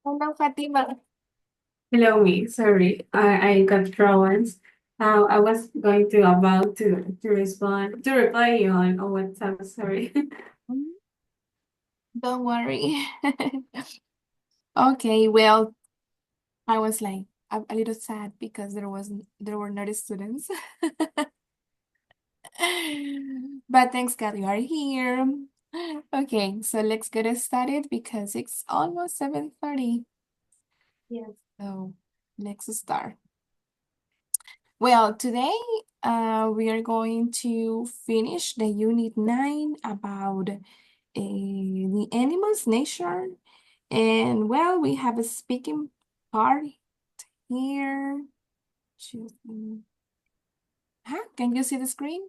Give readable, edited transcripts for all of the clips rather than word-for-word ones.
Hello, Fatima. Hello, me. Sorry, I got thrown. I was going to about to respond to reply you on WhatsApp. Sorry. Mm, don't worry. Okay, well, I was like a little sad because there were not students. But thanks God you are here. Okay, so let's get started because it's almost 7:30. Yes. So let's start. Well, today we are going to finish the unit 9 about the animals, nature, and well, we have a speaking part here. Huh? Can you see the screen?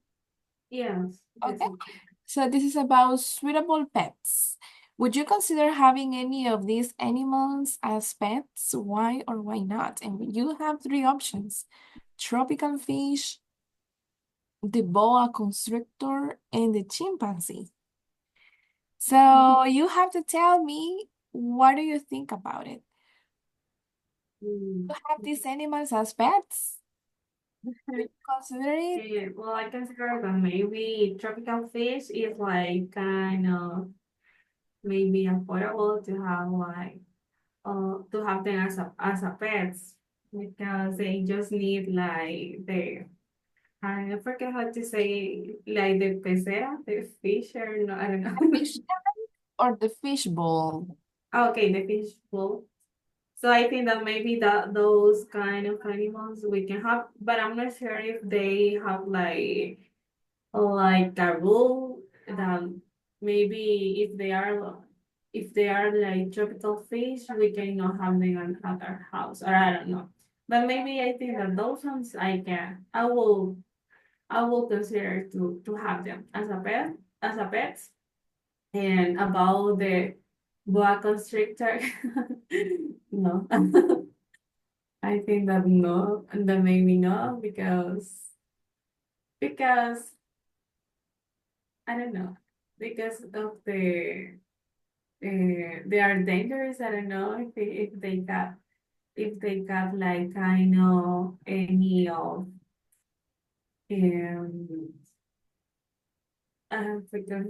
Yes. This Okay. is So this is about suitable pets. Would you consider having any of these animals as pets? Why or why not? And you have three options: tropical fish, the boa constrictor, and the chimpanzee. So you have to tell me, what do you think about it? mm, You have these animals as pets? Do you consider it? well, I consider that maybe tropical fish is like kind of maybe affordable to have to have them as a pets because they just need like the I forget how to say like the pecera, the fish or no, I don't The know. fish tank or the fish bowl? Okay, the fish bowl. So I think that maybe that those kind of animals we can have, but I'm not sure if they have like a rule that maybe if they are like tropical fish, we cannot have them at our house, or I don't know. But maybe I think that those ones I will consider to have them as a pet. And about the boa constrictor, no. I think that no, and that maybe no, because I don't know, because of they are dangerous. I don't know if they got like kind of any of um because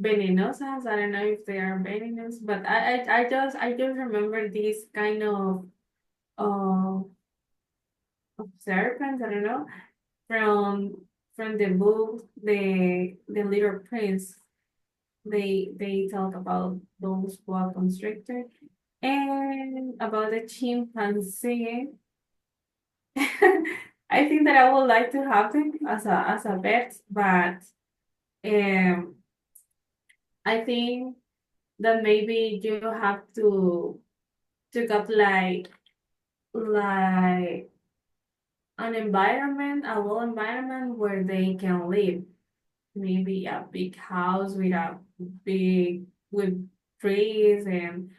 venenosas. I don't know if they are venomous, but I just remember this kind uh, of serpents. I don't know from the book the Little Prince. They talk about those boa constrictor and about the chimpanzee. I think that I would like to have them as a pet, but um, I think that maybe you have to got like an environment, a well environment where they can live. Maybe a big house with a big with trees and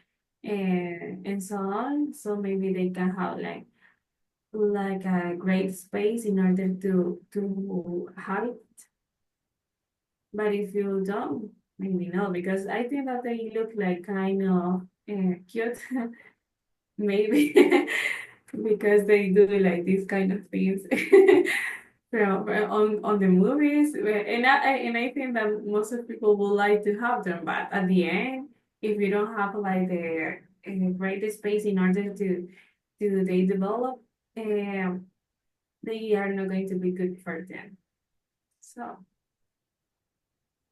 so on. So maybe they can have like a great space in order to have it. But if you don't, maybe no, because I think that they look like kind of cute. Maybe because they do like these kind of things on the movies, and I think that most of people would like to have them, but at the end, if you don't have like the great space in order to they develop, um, they are not going to be good for them. So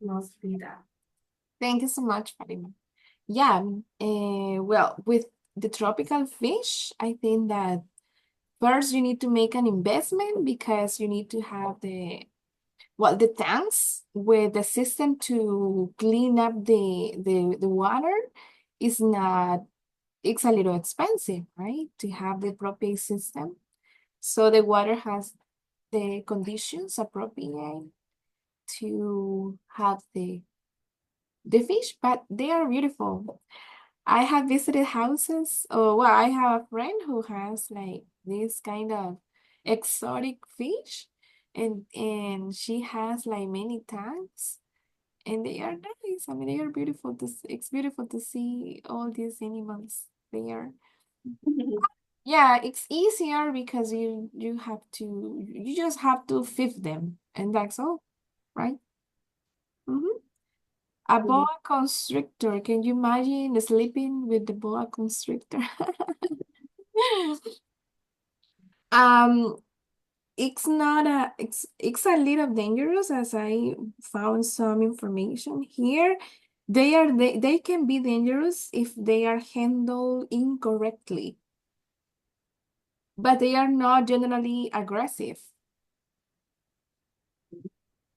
must be that. Thank you so much, Fatima. Yeah, well, with the tropical fish, I think that first you need to make an investment because you need to have the tanks with the system to clean up the water is not, it's a little expensive, right? To have the proper system. So the water has the conditions appropriate to have the fish, but they are beautiful. I have visited houses. Oh, well, I have a friend who has like this kind of exotic fish, and she has like many tanks, and they are nice. I mean, they are beautiful to see. It's beautiful to see all these animals there. Yeah, it's easier because you have to you just have to feed them and that's all, right? Mm-hmm. A boa constrictor. Can you imagine sleeping with the boa constrictor? Um, it's not a it's a little dangerous as I found some information here. They can be dangerous if they are handled incorrectly, but they are not generally aggressive.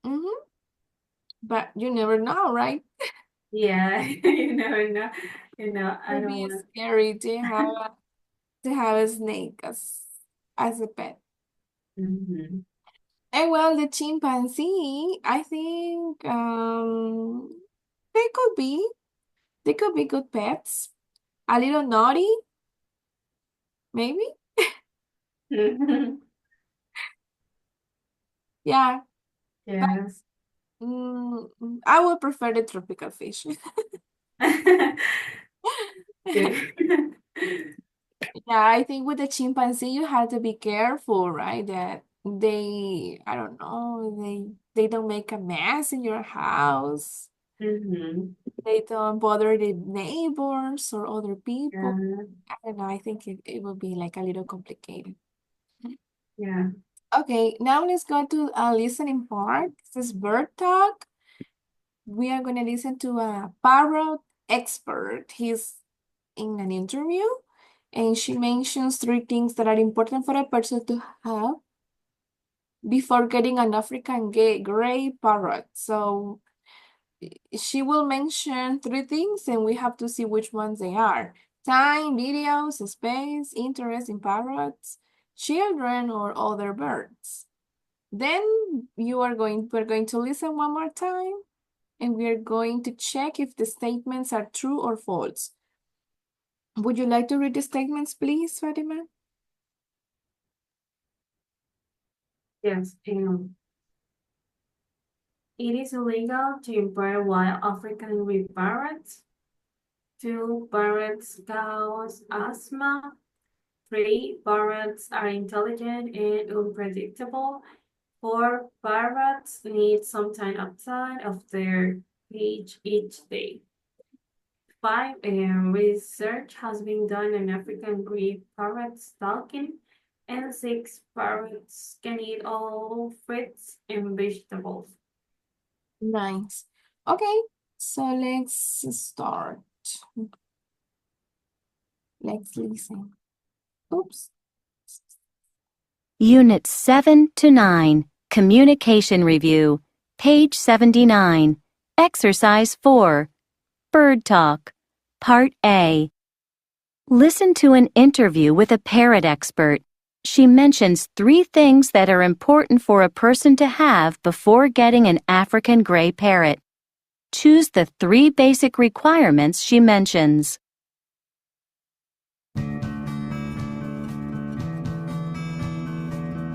Mm-hmm. But you never know, right? Yeah, you never know. It I would don't be want. scary to have a snake as a pet. Hmm. And well, the chimpanzee, I think they could be they could be good pets. A little naughty, maybe. Yeah, but Yes. I would prefer the tropical fish. Good. Yeah, I think with the chimpanzee you have to be careful, right? That I don't know, they don't make a mess in your house. Hmm. They don't bother the neighbors or other people. Yeah. I don't know, I think it will be like a little complicated. Yeah. Okay, now let's go to a listening part. This is bird talk. We are going to listen to a parrot expert. He's in an interview, and she mentions three things that are important for a person to have before getting an African gray parrot. So she will mention three things, and we have to see which ones they are. Time, videos, space, interest in parrots, children, or other birds. Then we're going to listen one more time, and we are going to check if the statements are true or false. Would you like to read the statements, please, Fatima? Yes. It is illegal to import wild African green parrots. Two, parrots cause asthma. Three, parrots are intelligent and unpredictable. Four, parrots need some time outside of their cage each day. Five, research has been done on African green parrot stalking. And six, parrots can eat all fruits and vegetables. Nice. Okay, so let's start. Let's listen. Oops. Units 7 to 9, Communication Review, page 79. Exercise 4, Bird Talk, Part A. Listen to an interview with a parrot expert. She mentions three things that are important for a person to have before getting an African gray parrot. Choose the three basic requirements she mentions.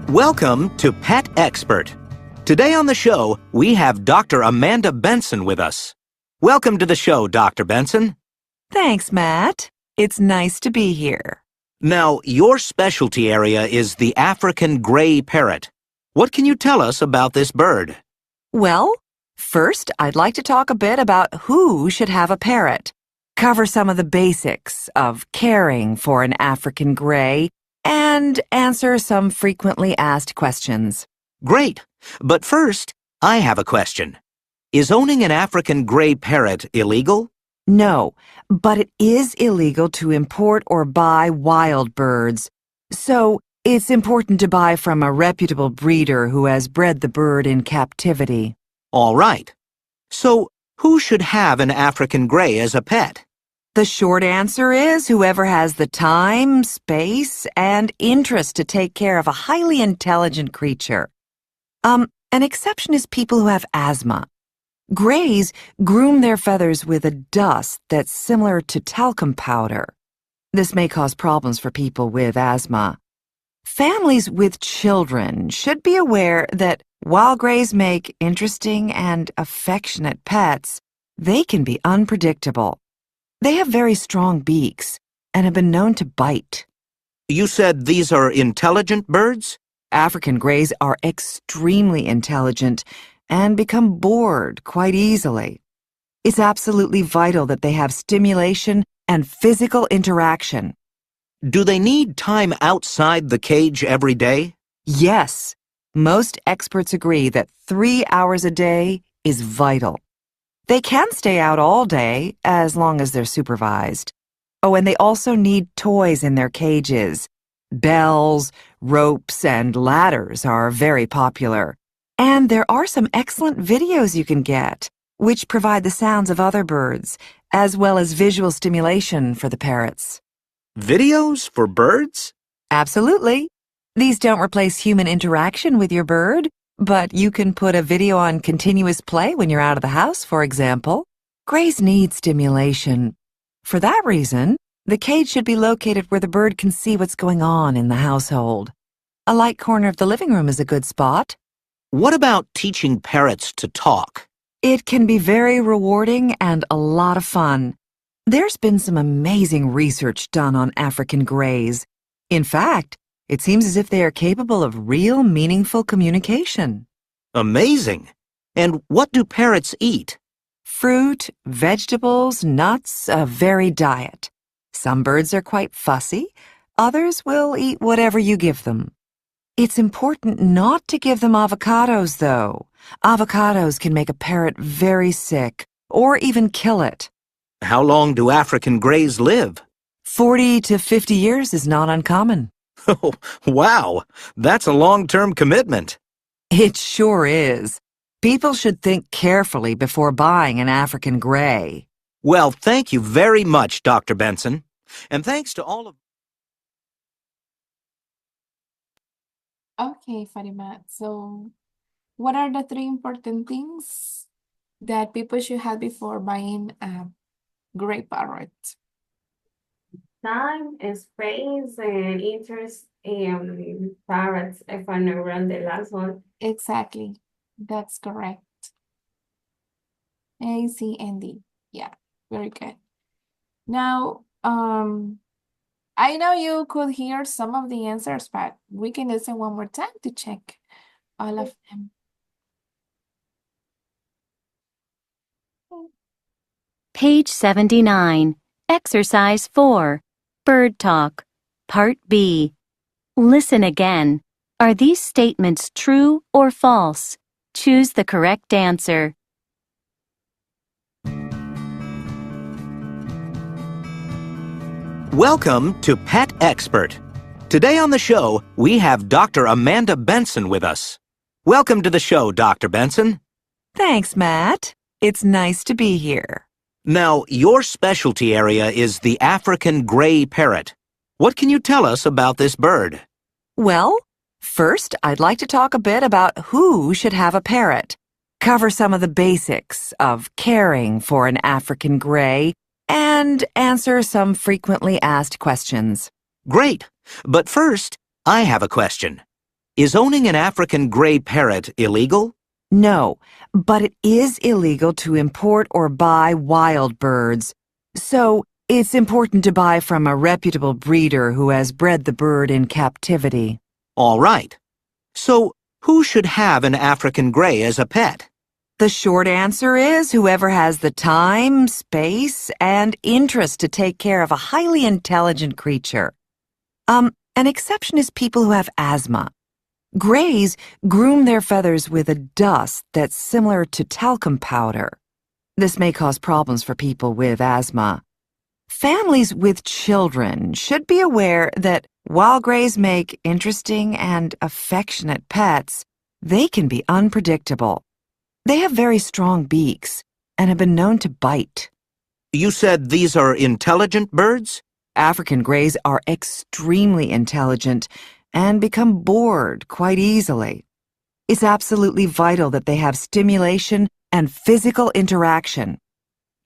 Welcome to Pet Expert. Today on the show, we have Dr. Amanda Benson with us. Welcome to the show, Dr. Benson. Thanks, Matt. It's nice to be here. Now, your specialty area is the African gray parrot. What can you tell us about this bird? Well, first, I'd like to talk a bit about who should have a parrot, cover some of the basics of caring for an African gray, and answer some frequently asked questions. Great. But first, I have a question. Is owning an African gray parrot illegal? No, but it is illegal to import or buy wild birds. So, it's important to buy from a reputable breeder who has bred the bird in captivity. All right. So, who should have an African gray as a pet? The short answer is whoever has the time, space, and interest to take care of a highly intelligent creature. An exception is people who have asthma. Grays groom their feathers with a dust that's similar to talcum powder. This may cause problems for people with asthma. Families with children should be aware that while grays make interesting and affectionate pets, they can be unpredictable. They have very strong beaks and have been known to bite. You said these are intelligent birds? African greys are extremely intelligent and become bored quite easily. It's absolutely vital that they have stimulation and physical interaction. Do they need time outside the cage every day? Yes, most experts agree that 3 hours a day is vital. They can stay out all day as long as they're supervised. Oh, and they also need toys in their cages. Bells, ropes, and ladders are very popular. And there are some excellent videos you can get, which provide the sounds of other birds, as well as visual stimulation for the parrots. Videos for birds? Absolutely. These don't replace human interaction with your bird, but you can put a video on continuous play when you're out of the house, for example. Greys need stimulation. For that reason, the cage should be located where the bird can see what's going on in the household. A light corner of the living room is a good spot. What about teaching parrots to talk? It can be very rewarding and a lot of fun. There's been some amazing research done on African greys. In fact, it seems as if they are capable of real, meaningful communication. Amazing! And what do parrots eat? Fruit, vegetables, nuts, a varied diet. Some birds are quite fussy. Others will eat whatever you give them. It's important not to give them avocados, though. Avocados can make a parrot very sick, or even kill it. How long do African greys live? 40 to 50 years is not uncommon. Oh, wow! That's a long-term commitment. It sure is. People should think carefully before buying an African grey. Well, thank you very much, Dr. Benson. And thanks to all of... Okay, Farima. So, what are the three important things that people should have before buying a gray parrot? Time, space, and interest in parrots, if I know wrong, the last one. Exactly. That's correct. A, C, and D. Yeah, very good. Now, I know you could hear some of the answers, but we can listen one more time to check all of them. Page 79. Exercise 4. Bird Talk. Part B. Listen again. Are these statements true or false? Choose the correct answer. Welcome to Pet Expert. Today on the show, we have Dr. Amanda Benson with us. Welcome to the show, Dr. Benson. Thanks, Matt. It's nice to be here. Now, your specialty area is the African gray parrot. What can you tell us about this bird? Well, first, I'd like to talk a bit about who should have a parrot, cover some of the basics of caring for an African gray, and answer some frequently asked questions. Great. But first, I have a question. Is owning an African gray parrot illegal? No, but it is illegal to import or buy wild birds. So, it's important to buy from a reputable breeder who has bred the bird in captivity. All right. So, who should have an African gray as a pet? The short answer is whoever has the time, space, and interest to take care of a highly intelligent creature. An exception is people who have asthma. Greys groom their feathers with a dust that's similar to talcum powder. This may cause problems for people with asthma. Families with children should be aware that while greys make interesting and affectionate pets, they can be unpredictable. They have very strong beaks and have been known to bite. You said these are intelligent birds? African greys are extremely intelligent and become bored quite easily. It's absolutely vital that they have stimulation and physical interaction.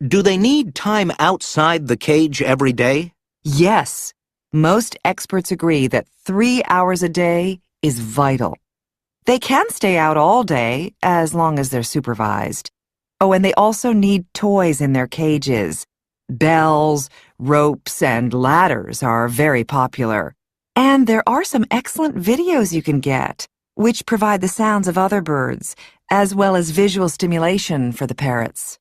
Do they need time outside the cage every day? Yes, most experts agree that 3 hours a day is vital. They can stay out all day as long as they're supervised. Oh, and they also need toys in their cages. Bells, ropes, and ladders are very popular. And there are some excellent videos you can get, which provide the sounds of other birds, as well as visual stimulation for the parrots.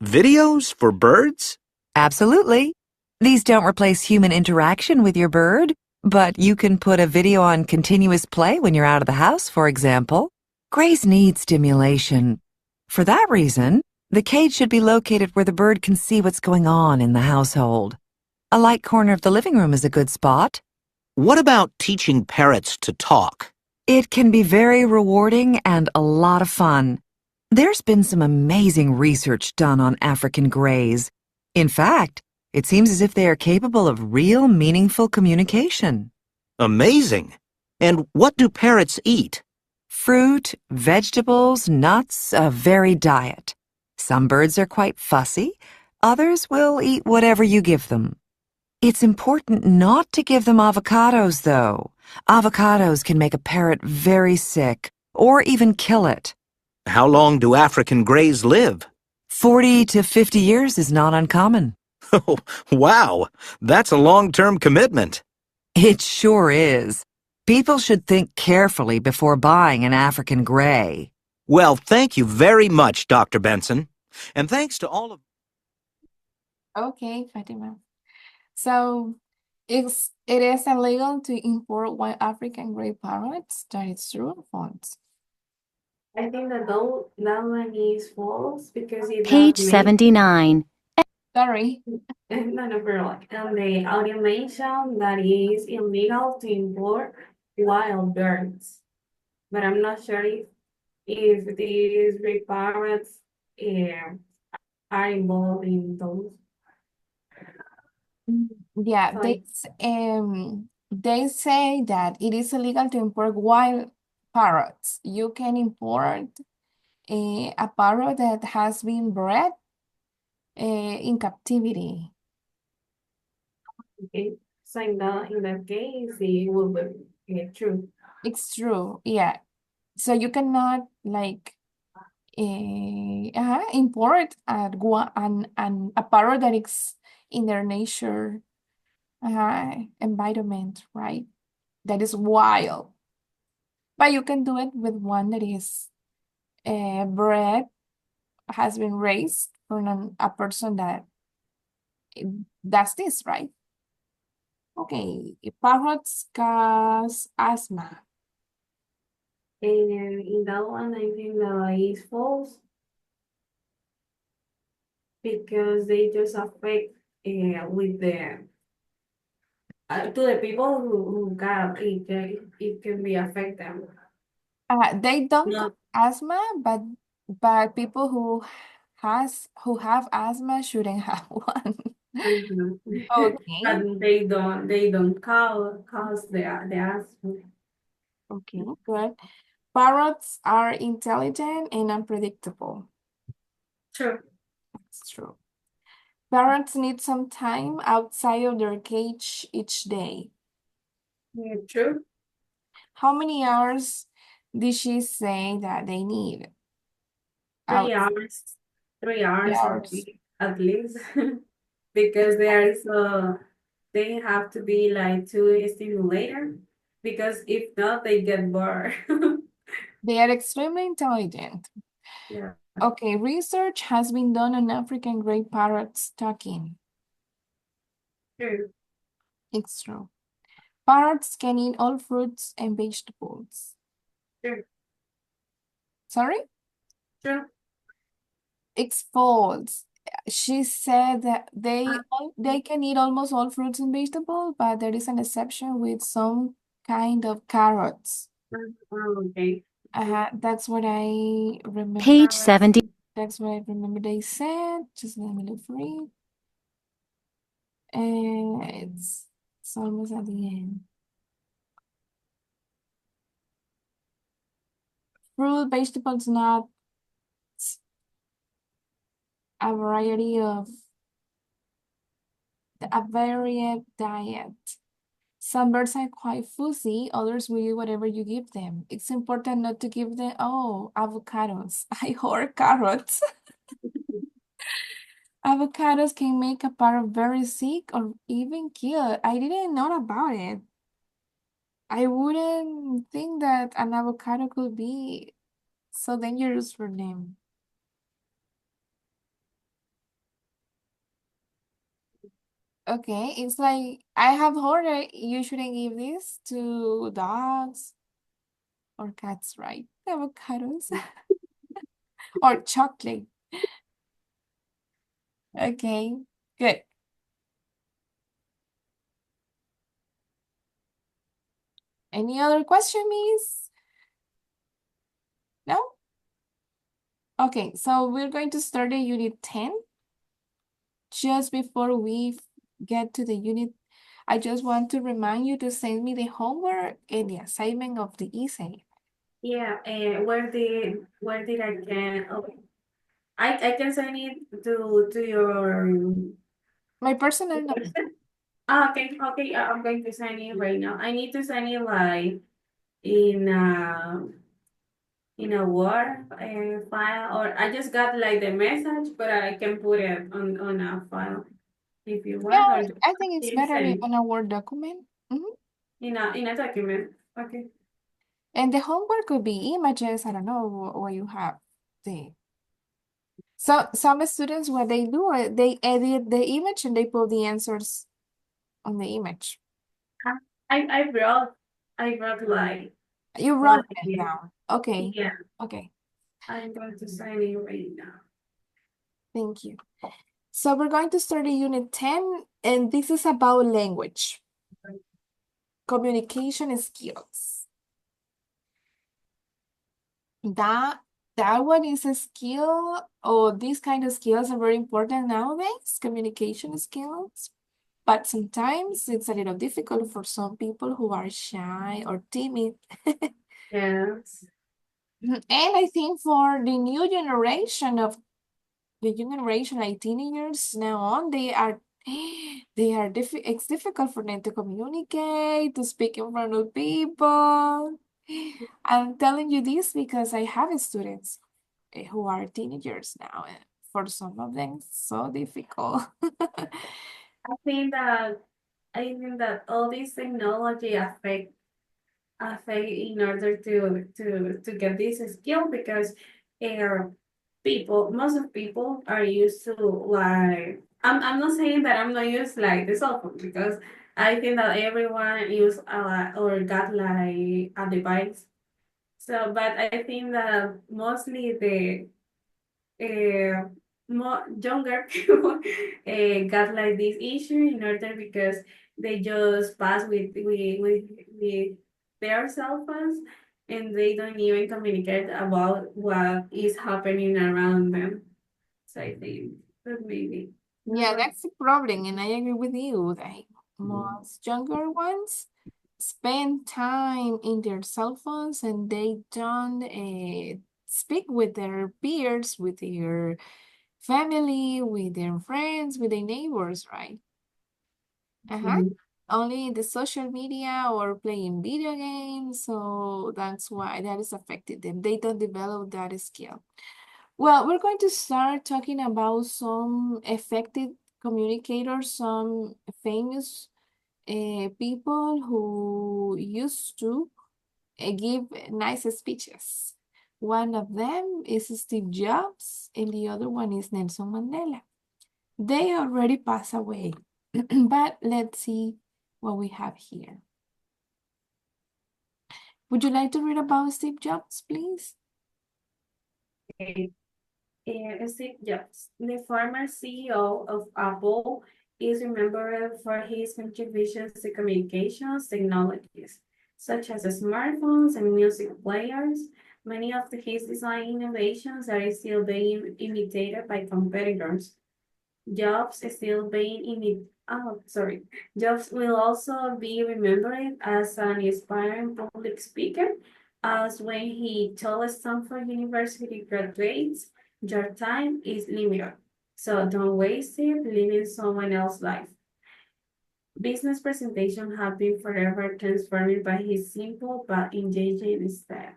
Videos for birds? Absolutely. These don't replace human interaction with your bird, but you can put a video on continuous play when you're out of the house, for example. Greys need stimulation. For that reason, the cage should be located where the bird can see what's going on in the household. A light corner of the living room is a good spot. What about teaching parrots to talk? It can be very rewarding and a lot of fun. There's been some amazing research done on African greys. In fact, it seems as if they are capable of real, meaningful communication. Amazing. And what do parrots eat? Fruit, vegetables, nuts, a varied diet. Some birds are quite fussy. Others will eat whatever you give them. It's important not to give them avocados, though. Avocados can make a parrot very sick, or even kill it. How long do African greys live? 40 to 50 years is not uncommon. Oh, wow. That's a long-term commitment. It sure is. People should think carefully before buying an African grey. Well, thank you very much, Dr. Benson. And thanks to all of... Okay, Fatima. So it is illegal to import wild African gray parrots. That is true or false? I think that one is false because it Page does make 79. Sorry. no, no, but like on the audio mention that is illegal to import wild birds. But I'm not sure if these big parrots are involved in those. Yeah, Like, they say that it is illegal to import wild parrots. You can import a parrot that has been bred in captivity. okay. So in that case, it will be true. It's true, yeah. So you cannot like import a parrot that is in their nature environment, right? That is wild. But you can do it with one that is bred, has been raised from a person that does this, right? Okay, parrots cause asthma. And in that one, I think that is false because they just affect with the to the people who got it, it can be affect them. They don't cause Not asthma, but people who have asthma shouldn't have one. mhm. Okay, But they don't cause the asthma. okay, good. Parrots are intelligent and unpredictable. True. That's true. Parrots need some time outside of their cage each day. Yeah, true. How many hours did she say that they need? Out 3 hours. 3 hours hours. at least because they have to be like too stimulated because if not they get bored. They are extremely intelligent. Yeah, Okay, research has been done on African gray parrots talking. true. It's true. Parrots can eat all fruits and vegetables. True. Sorry? True. It's false. She said that they can eat almost all fruits and vegetables, but there is an exception with some kind of carrots. Okay. That's what I remember. Page 70. That's what I remember they said. Just let me look for it. And it's almost at the end. Fruit, vegetables, nuts, a varied diet. Some birds are quite fussy, others will eat whatever you give them. It's important not to give them, avocados. I hoard carrots. Avocados can make a parrot very sick or even kill. I didn't know about it. I wouldn't think that an avocado could be so dangerous for them. Okay, it's like I have heard that you shouldn't give this to dogs or cats, right? Avocados or chocolate. Okay, good. Any other question, Miss? No? Okay, so we're going to start the unit 10. Just before we get to the unit, I just want to remind you to send me the homework and the assignment of the essay. Yeah, and where did I can okay. I can send it to your My personal number. person. Ah, okay, I'm going to send it right now. I need to send it like in a Word file, or I just got like the message, but I can put it on a file if you want, Yeah, or I think it's you better send on a Word document. Mhm. in a document. Okay. And the homework could be images. I don't know what you have. The So some students, what they do, they edit the image and they put the answers on the image. Ah, I wrote like You all wrote it the down. Okay. yeah. Okay. I'm going to sign it right now. Thank you. So we're going to start the unit 10, and this is about language, communication skills. That that one is a skill, or these kind of skills are very important nowadays, communication skills. But sometimes it's a little difficult for some people who are shy or timid. Yes. And I think for the new generation of like teenagers now on, it's difficult for them to communicate, to speak in front of people. I'm telling you this because I have students who are teenagers now, and for some of them, it's so difficult. I think that all this technology affect in order to get this skill, because uh, most of people are used to like I'm not saying that I'm not used like the cell phone, because I think that everyone use or got like a device. So, but I think that mostly the uh, more younger people got like this issue in order, because they just pass with their cell phones, and they don't even communicate about what is happening around them. So I think that maybe. Yeah, that's the problem, and I agree with you. Like most younger ones spend time in their cell phones and they don't speak with their peers, with their family, with their friends, with their neighbors, right? Uh-huh. Mhm. Only in the social media or playing video games, so that's why that is affected them. They don't develop that skill. Well, we're going to start talking about some effective communicators, some famous people who used to give nice speeches. One of them is Steve Jobs, and the other one is Nelson Mandela. They already passed away, but let's see what we have here. Would you like to read about Steve Jobs, please? Okay. Steve Jobs, the former CEO of Apple, is remembered for his contributions to communications technologies, such as smartphones and music players. Many of his design innovations are still being imitated by competitors. Jobs is still being sorry. Jobs will also be remembered as an inspiring public speaker, as when he told Stanford University graduates, your time is limited, so don't waste it living someone else's life. Business presentations have been forever transformed by his simple but engaging style.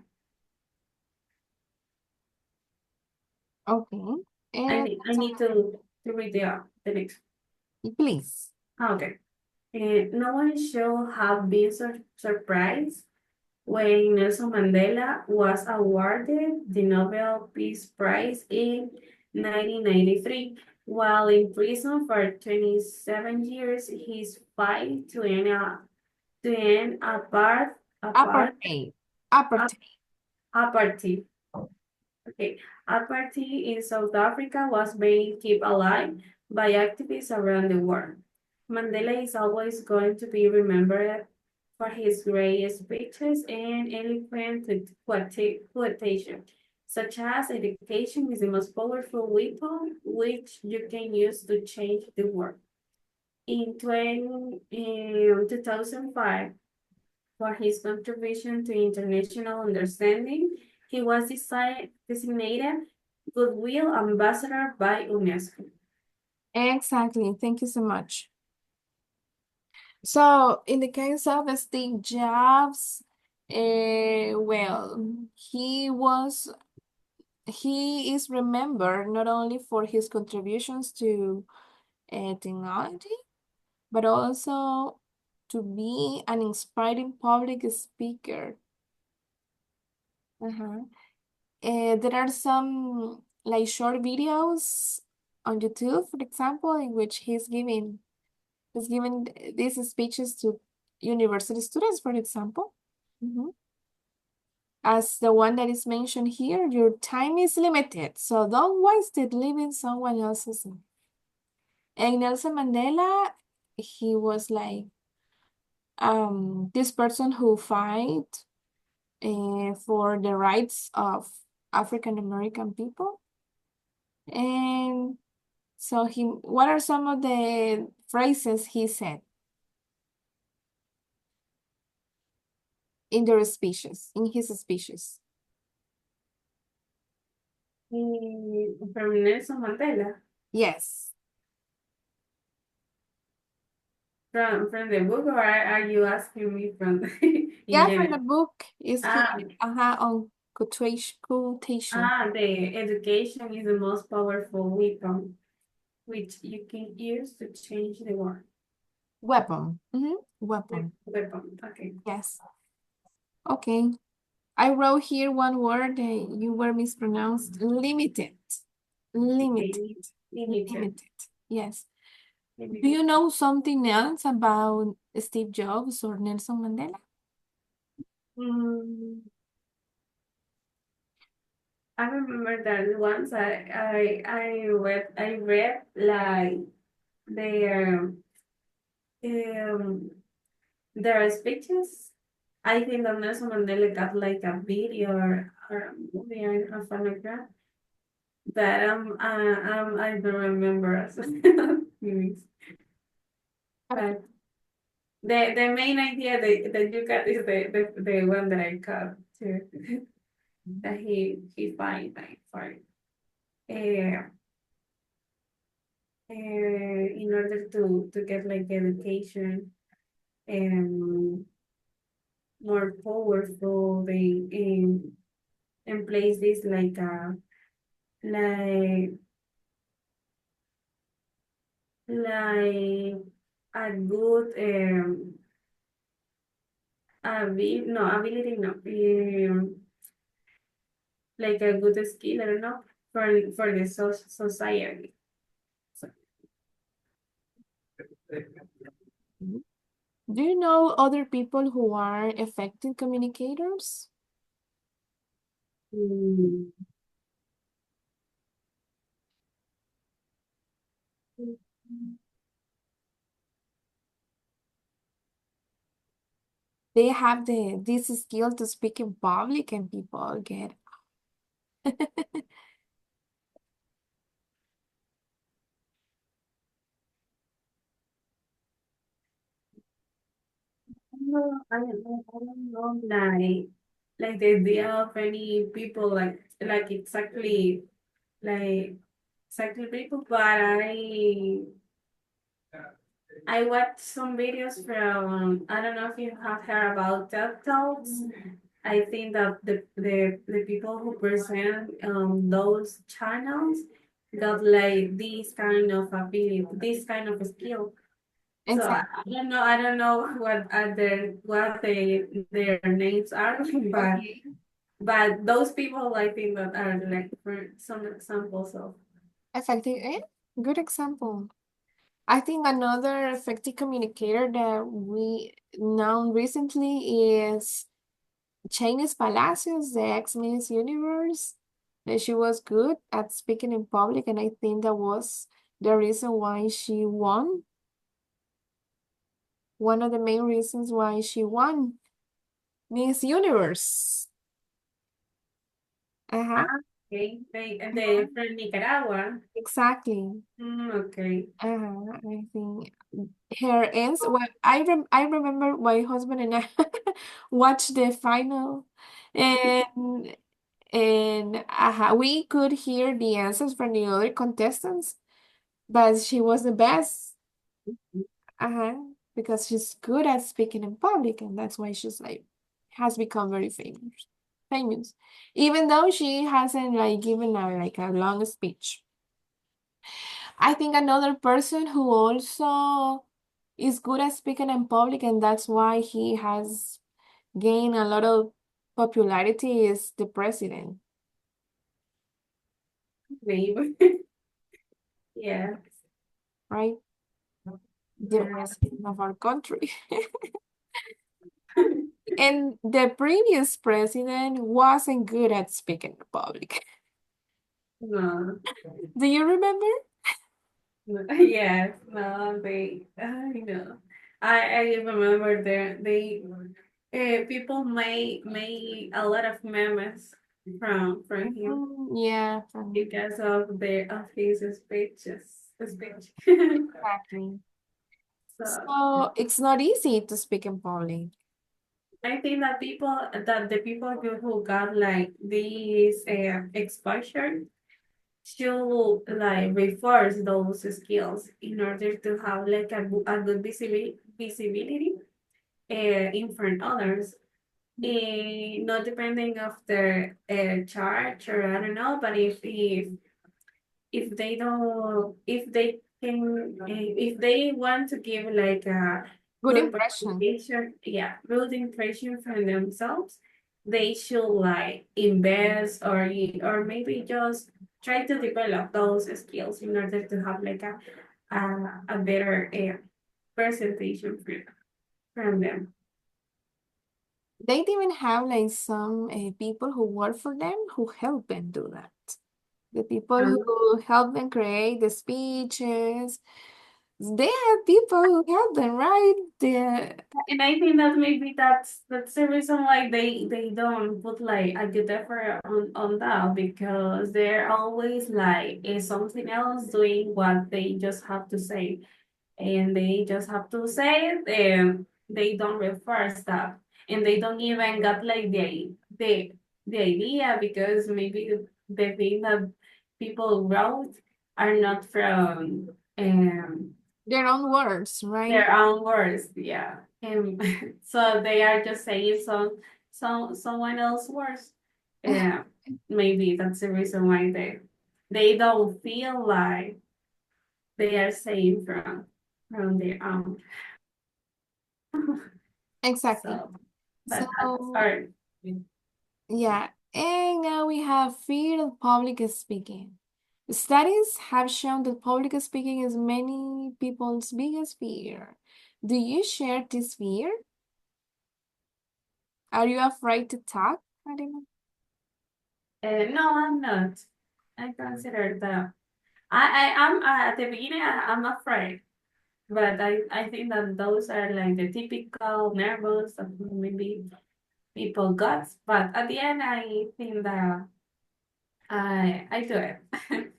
Okay. And I need to read the next. please. Okay. No one should have been surprised when Nelson Mandela was awarded the Nobel Peace Prize in 1993. While in prison for 27 years, his fight to end Apartheid. Apartheid. apartheid. Okay, apartheid in South Africa was being kept alive by activists around the world. Mandela is always going to be remembered for his great speeches and eloquent quotation, such as education is the most powerful weapon which you can use to change the world. In 2005, for his contribution to international understanding, he was designated Goodwill Ambassador by UNESCO. Exactly. Thank you so much. So, in the case of Steve Jobs, well, he is remembered not only for his contributions to technology, but also to be an inspiring public speaker. Uh-huh. There are some like short videos on YouTube, for example, in which he's giving these speeches to university students, for example. Mhm. As the one that is mentioned here, your time is limited, so don't waste it living someone else's life. And Nelson Mandela, he was like this person who fight for the rights of African American people. And so what are some of the phrases he said in his speeches? From Nelson Mandela, Yes. from the book, or are you asking me from in Yeah, from the general? book is here, Ah, on quotation. the education is the most powerful weapon which you can use to change the world. Weapon. Weapon. Weapon, okay. Yes. Okay. I wrote here one word that you were mispronounced. Limited. Limited. Okay, limited. Limited. Yes. Do Limited. you know something else about Steve Jobs or Nelson Mandela? Mm, I remember that once I read like their um their speeches. I think that Nelson Mandela got like a video or a movie or something like that. But I don't remember. But the main idea that you got is the one that I got too. That he find like for uh, in order to get like education and more powerful they in places like like a good ability, no, like a good skill, I don't know, for the society. So, Do you know other people who are effective communicators? mm, They have this skill to speak in public and people get no, I don't know, like the idea of any people like like exactly people, but I watched some videos from, I don't know if you have heard about TED Talks. I think that the people who present those channels, got like this kind of ability, this kind of skill. So Exactly. I don't know their names are, but Okay. those people I think that are like for some examples of. Effective, good example. I think another effective communicator that we know recently is Chinese Palacios, the ex-Miss Universe. And she was good at speaking in public, and I think that was the reason why she won. One of the main reasons why she won Miss Universe. Uh-huh. Ah, okay, they Uh-huh. from Nicaragua. Exactly. Okay. I think her ends. Well, I remember my husband and I watched the final, and we could hear the answers from the other contestants, but she was the best. Uh-huh, because she's good at speaking in public, and that's why she's like has become very famous. Famous, even though she hasn't like given a long speech. I think another person who also is good at speaking in public, and that's why he has gained a lot of popularity, is the president, Maybe. Yeah. right? The Yeah. president of our country. And the previous president wasn't good at speaking in public. No. Do you remember? Yes. No. I know. I remember people made a lot of memes from him Yeah, from because of his speech. exactly. So So it's not easy to speak in public. I think that the people who got like this exposure should like reinforce those skills in order to have like a good visibility in front others. Not depending of their charge or I don't know, but if they don't if they can if they want to give like a Good good impression. reputation, yeah, good impression from themselves, they should like invest or maybe just try to develop those skills in order to have like a better presentation from them. They even have like some people who work for them who help them do that. The people who help them create the speeches, they have people who help them, right? And I think that maybe that's the reason why they don't put like a good effort on that because they're always like is something else doing what they just have to say and they just have to say it and they don't refer stuff and they don't even got like the idea because maybe the thing that people wrote are not from Their own words, right? their own words, yeah. And so they are just saying someone else's words. Yeah, maybe that's the reason why they don't feel like they are saying from their own. Exactly. So, but that's So, hard. yeah. And now we have fear of public speaking. Studies have shown that public speaking is many people's biggest fear. Do you share this fear? Are you afraid to talk, Fatima? No, I'm not. I consider that. I'm at the beginning. I'm afraid, but I think that those are like the typical nervous that maybe people got. But at the end, I think that I do it. I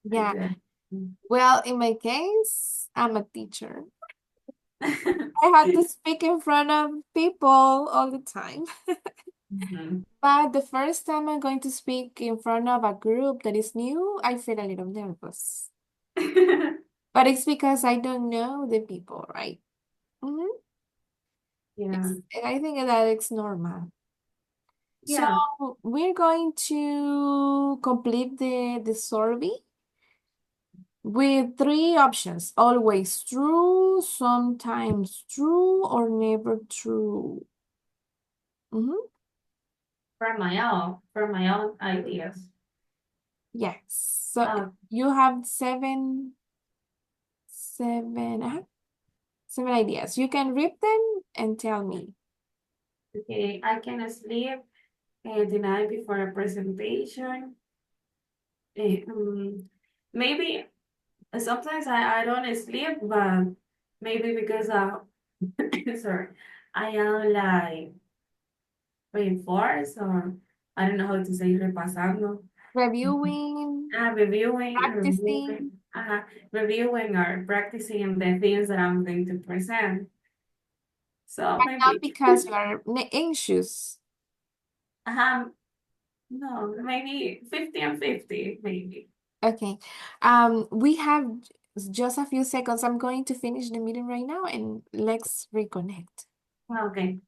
Yeah. do it. Well, in my case, I'm a teacher. I had to speak in front of people all the time. Mhm. But the first time I'm going to speak in front of a group that is new, I feel a little nervous. But it's because I don't know the people, right? Mhm. Yeah, I think that it's normal. So yeah. we're going to complete the survey. with three options: always true, sometimes true, or never true. Mm-hmm. For my own ideas. Yes. So Uh, you have seven ideas. You can read them and tell me. okay, I can sleep the night before a presentation. Eh, um, maybe sometimes I don't sleep, but maybe because sorry, I am like reinforced or I don't know how to say repasando. Reviewing, Reviewing, practicing, reviewing or practicing the things that I'm going to present. So but not maybe, because you are anxious. um, no, maybe 50 and 50, maybe. Okay. We have just a few seconds. I'm going to finish the meeting right now and let's reconnect. Okay.